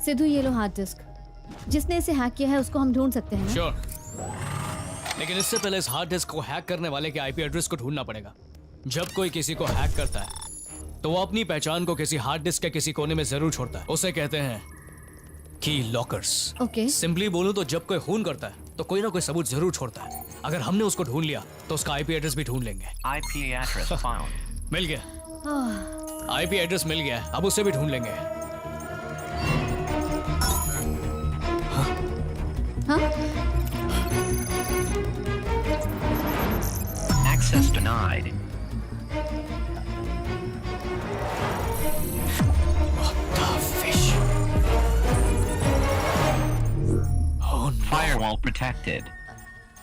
सिद्धू, ये लो hard disk. जिसने इसे हैक किया है उसको हम ढूंढ सकते हैं ना? श्योर। लेकिन इससे पहले इस हार्ड डिस्क को हैक करने वाले के आईपी एड्रेस को ढूंढना पड़ेगा। जब कोई किसी को हैक करता है तो वो अपनी पहचान को किसी हार्ड डिस्क के किसी कोने में जरूर छोड़ता है। उसे कहते हैं की लॉकर्स। ओके। सिंपली बोलूं तो जब कोई खून करता है तो कोई ना कोई सबूत जरूर छोड़ता है। अगर हमने उसको ढूंढ लिया तो उसका आईपी एड्रेस भी ढूंढ लेंगे। IP address found. मिल गया। आईपी एड्रेस मिल गया, अब उसे भी ढूंढ लेंगे। Access denied. Firewall protected.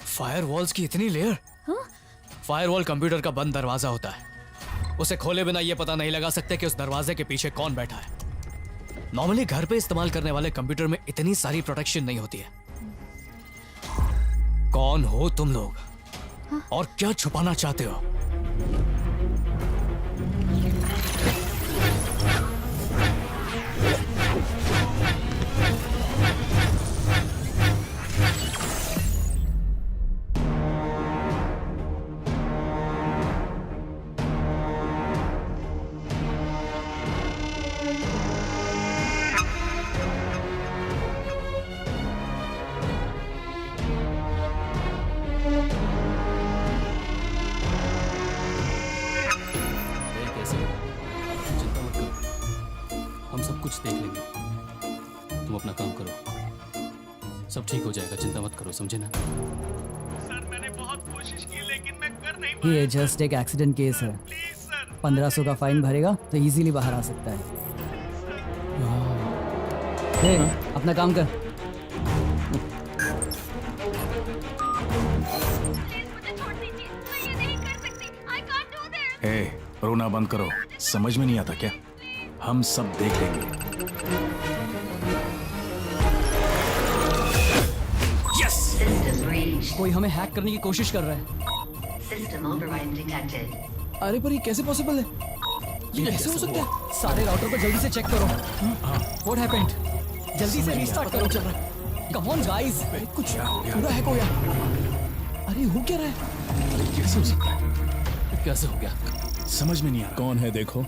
Firewalls की इतनी लेयर? फायरवॉल कंप्यूटर का बंद दरवाजा होता है। उसे खोले बिना यह पता नहीं लगा सकते कि उस दरवाजे के पीछे कौन बैठा है। नॉर्मली घर पे इस्तेमाल करने वाले कंप्यूटर में इतनी सारी प्रोटेक्शन नहीं होती है। कौन हो तुम लोग और क्या छुपाना चाहते हो? हम सब कुछ देख लेंगे। तुम अपना काम करो, सब ठीक हो जाएगा, चिंता मत करो, समझे ना? सर मैंने बहुत कोशिश की लेकिन मैं कर नहीं पाया। ये जस्ट एक एक्सीडेंट केस है। Please sir. 1500 का फाइन भरेगा तो इजीली बाहर आ सकता है। हे, अपना काम कर। ए, रोना बंद करो। समझ में नहीं आता क्या? हम सब देख लेंगे। यस! कोई हमें हैक करने की कोशिश कर रहा है। System override detected. अरे पर ये कैसे पॉसिबल है? ये कैसे हो सकता है? सारे राउटर को जल्दी से चेक करो। What happened? जल्दी से रीस्टार्ट करो। चल रहा है। Come on guys, कुछ पूरा हैक हो गया। अरे हो क्या रहा है? कैसे हो सकता है? कैसे हो गया? समझ में नहीं आ रहा। कौन है देखो?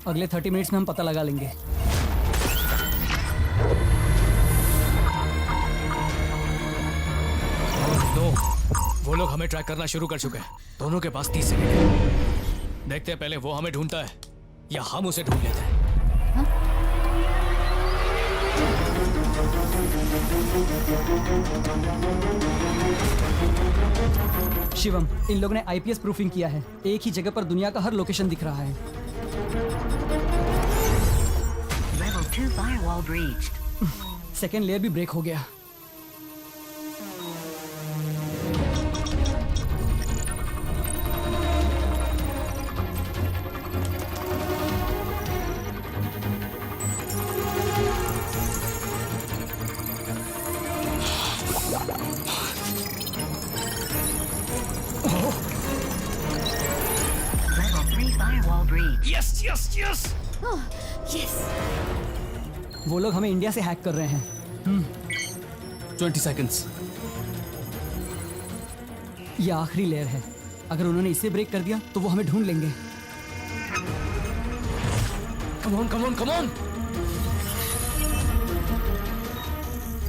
अगले 30 मिनट्स में हम पता लगा लेंगे। दो, वो लोग हमें ट्रैक करना शुरू कर चुके हैं। दोनों के पास 30 सेकंड है। देखते हैं पहले वो हमें ढूंढता है या हम उसे ढूंढ लेते हैं। शिवम, इन लोगों ने आईपीएस प्रूफिंग किया है। एक ही जगह पर दुनिया का हर लोकेशन दिख रहा है। Level 2 firewall breached. Second layer भी ब्रेक हो गया। Level 3 firewall breached. Yes yes yes! Yes. वो लोग हमें इंडिया से हैक कर रहे हैं। 20 seconds. ये आखिरी लेयर है। अगर उन्होंने इसे ब्रेक कर दिया तो वो हमें ढूंढ लेंगे। Come on come on come on!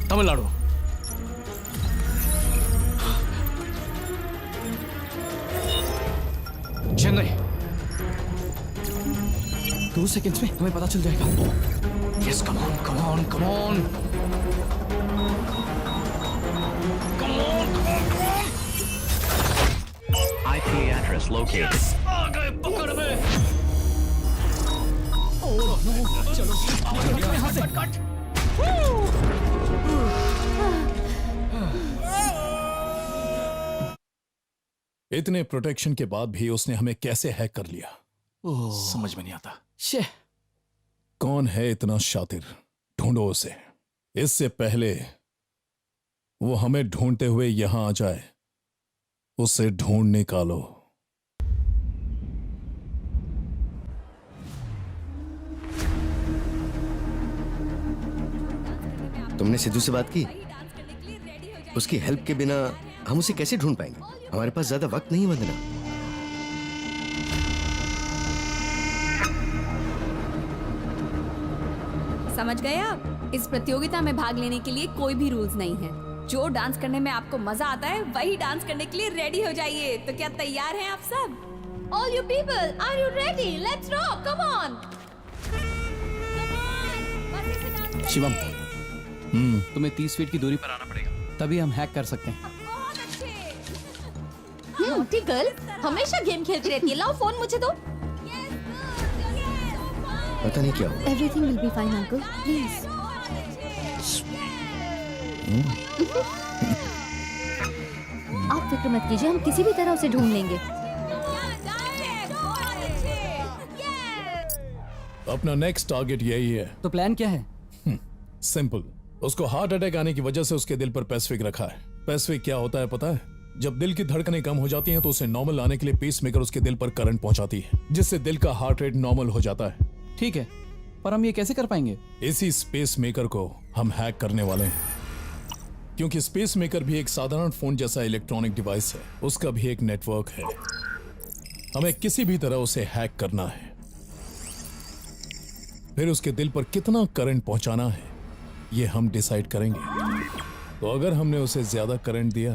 Tamil Nadu. Chennai. 2 seconds में हमें पता चल जाएगा। Yes, come on come on come on! Come on come on come on! IP address located. Yes! आ गए पकड़ में! चलो निकलो यहाँ से। इतने प्रोटेक्शन के बाद भी उसने हमें कैसे हैक कर लिया? समझ में नहीं आता। शे, कौन है इतना शातिर? ढूंढो उसे। इससे पहले वो हमें ढूंढते हुए यहां आ जाए, उसे ढूंढ निकालो। तुमने सिद्धू से बात की? उसकी हेल्प के बिना हम उसे कैसे ढूंढ पाएंगे? हमारे पास ज्यादा वक्त नहीं है वंदना। समझ गए आप? इस प्रतियोगिता में भाग लेने के लिए कोई भी रूल्स नहीं है। जो डांस करने में आपको मजा आता है वही डांस करने के लिए रेडी हो जाइए। तो क्या तैयार हैं आप सब? All you people, are you ready? Let's rock. Come on. Shivam, तुम्हें 30 फीट की दूरी पर आना पड़ेगा, तभी हम हैक कर सकते हैं। नॉटी गर्ल, हमेशा गेम खेलती रहती है। लाओ फोन मुझे दो। पता नहीं क्या हुआ। Everything will be fine, uncle. Please. आप फिक्र मत कीजिए, हम किसी भी तरह उसे ढूंढ लेंगे। अपना नेक्स्ट टारगेट यही है। तो प्लान क्या है? सिंपल। उसको हार्ट अटैक आने की वजह से उसके दिल पर पेसिफिक रखा है। पेसिफिक क्या होता है पता है? जब दिल की धड़कनें कम हो जाती हैं तो उसे नॉर्मल लाने के लिए पेसमेकर उसके दिल पर करंट पहुंचाती है, जिससे दिल का हार्ट रेट नॉर्मल हो जाता है। ठीक है, पर हम ये कैसे कर पाएंगे? इसी स्पेस मेकर को हम हैक करने वाले हैं, क्योंकि स्पेस मेकर भी एक साधारण फोन जैसा इलेक्ट्रॉनिक डिवाइस है। उसका भी एक नेटवर्क है। हमें किसी भी तरह उसे हैक करना है, फिर उसके दिल पर कितना करंट पहुंचाना है ये हम डिसाइड करेंगे। तो अगर हमने उसे ज्यादा करंट दिया,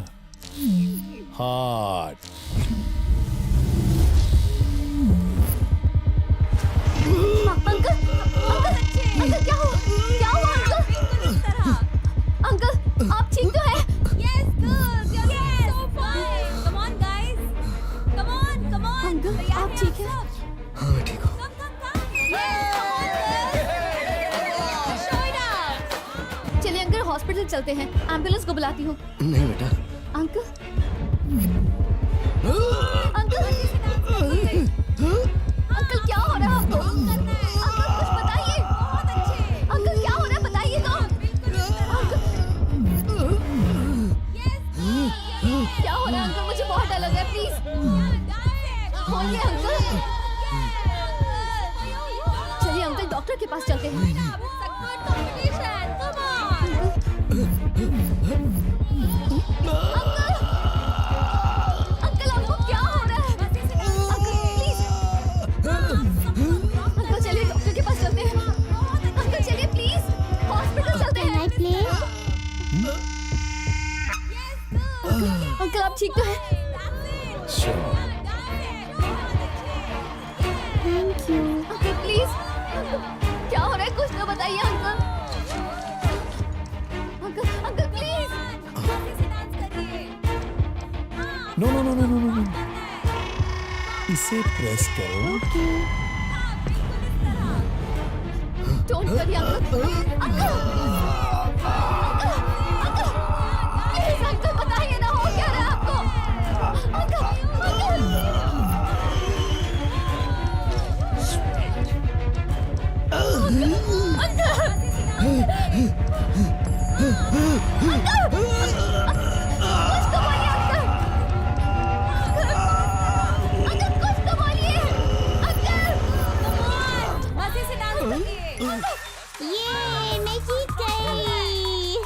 हार्ट अंकल, अंकल क्या हुआ? क्या हुआ अंकल? अंकल आप ठीक तो हैं? Yes, good. Yes, so fine. Come on, guys. Come on, come on. Uncle आप ठीक हैं? हाँ मैं ठीक हूँ। चलिए अंकल हॉस्पिटल चलते हैं। एम्बुलेंस को बुलाती हूँ। नहीं बेटा। अंकल अंकल अंकल क्या हो रहा है आपको? अंकल कुछ बताइए। अंकल क्या हो रहा है बताइए तो। क्या हो रहा है अंकल? मुझे बहुत डर लग रहा है। प्लीज बोलिए अंकल। चलिए अंकल डॉक्टर के पास चलते हैं। अंकल आपको क्या हो रहा है? Uncle please. अंकल चलिए डॉक्टर के पास चलते हैं। अंकल चलिए प्लीज हॉस्पिटल चलते हैं। अंकल आप ठीक तो हैं? Thank you. अंकल प्लीज क्या हो रहा है? कुछ तो बताइए uncle. Uncle uncle please. No no no no no no, इसे प्रेस करो। Don't worry uncle. Uncle uncle please uncle बताइए ना, हो क्या रहा है आपको? अंकल मजे से डांस करिए। ये मैं जीत गई।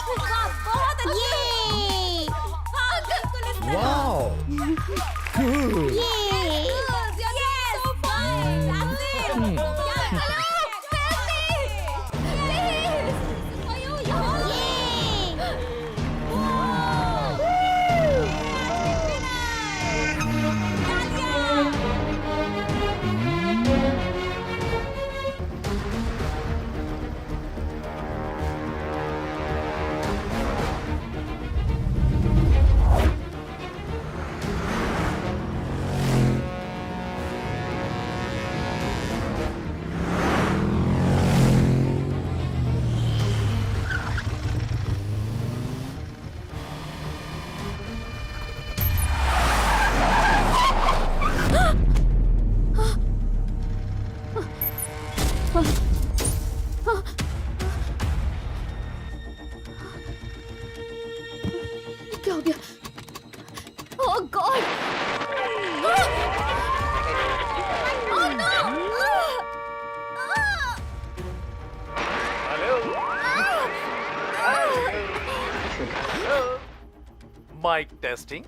Mic testing.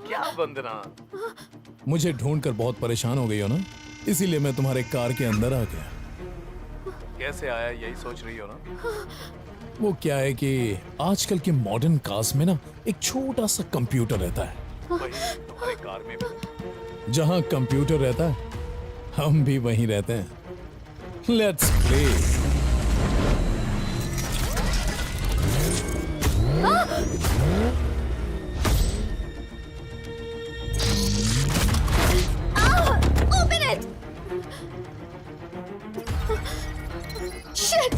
क्या वंदना, मुझे ढूंढकर बहुत परेशान हो गई हो ना, इसीलिए मैं तुम्हारे कार के अंदर आ गया। कैसे आया यही सोच रही हो ना? वो क्या है कि आजकल के मॉडर्न कार्स में ना एक छोटा सा कंप्यूटर रहता है, वही तुम्हारे कार में भी। जहां कंप्यूटर रहता है हम भी वहीं रहते हैं। Let's play. Open it! Shit!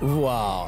Wow,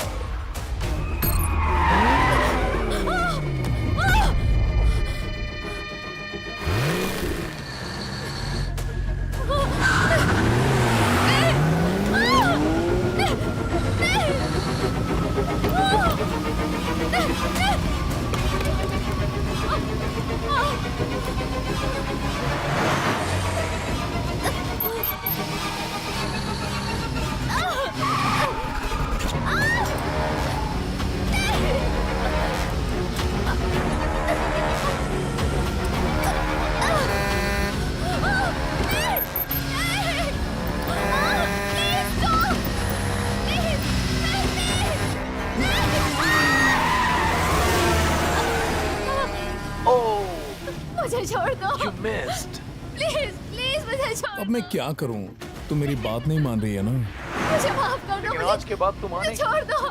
मुझे छोड़ दो। You missed. प्लीज प्लीज मुझे छोड़ अब मैं क्या करूं? तुम मेरी बात नहीं मान रही है ना? मुझे माफ कर दो। लेकिन आज के बाद तुम मुझे आने छोड़ दो।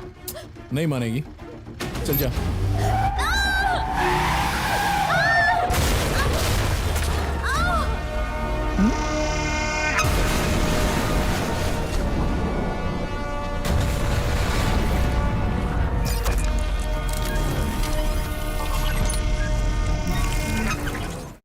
नहीं मानेगी? चल जा।